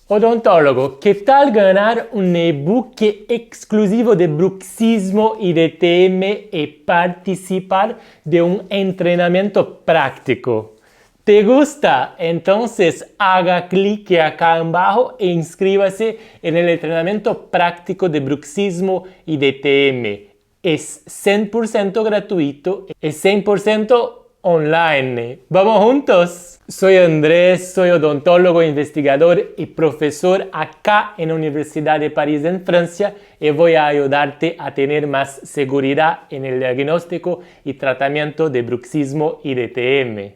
Odontólogo, ¿qué tal ganar un ebook exclusivo de bruxismo y DTM y participar de un entrenamiento práctico? ¿Te gusta? Entonces haga clic acá abajo e inscríbase en el entrenamiento práctico de bruxismo y DTM. Es 100% gratuito, es 100% online. ¡Vamos juntos! Soy Andrés, soy odontólogo, investigador y profesor acá en la Universidad de París en Francia y voy a ayudarte a tener más seguridad en el diagnóstico y tratamiento de bruxismo y DTM.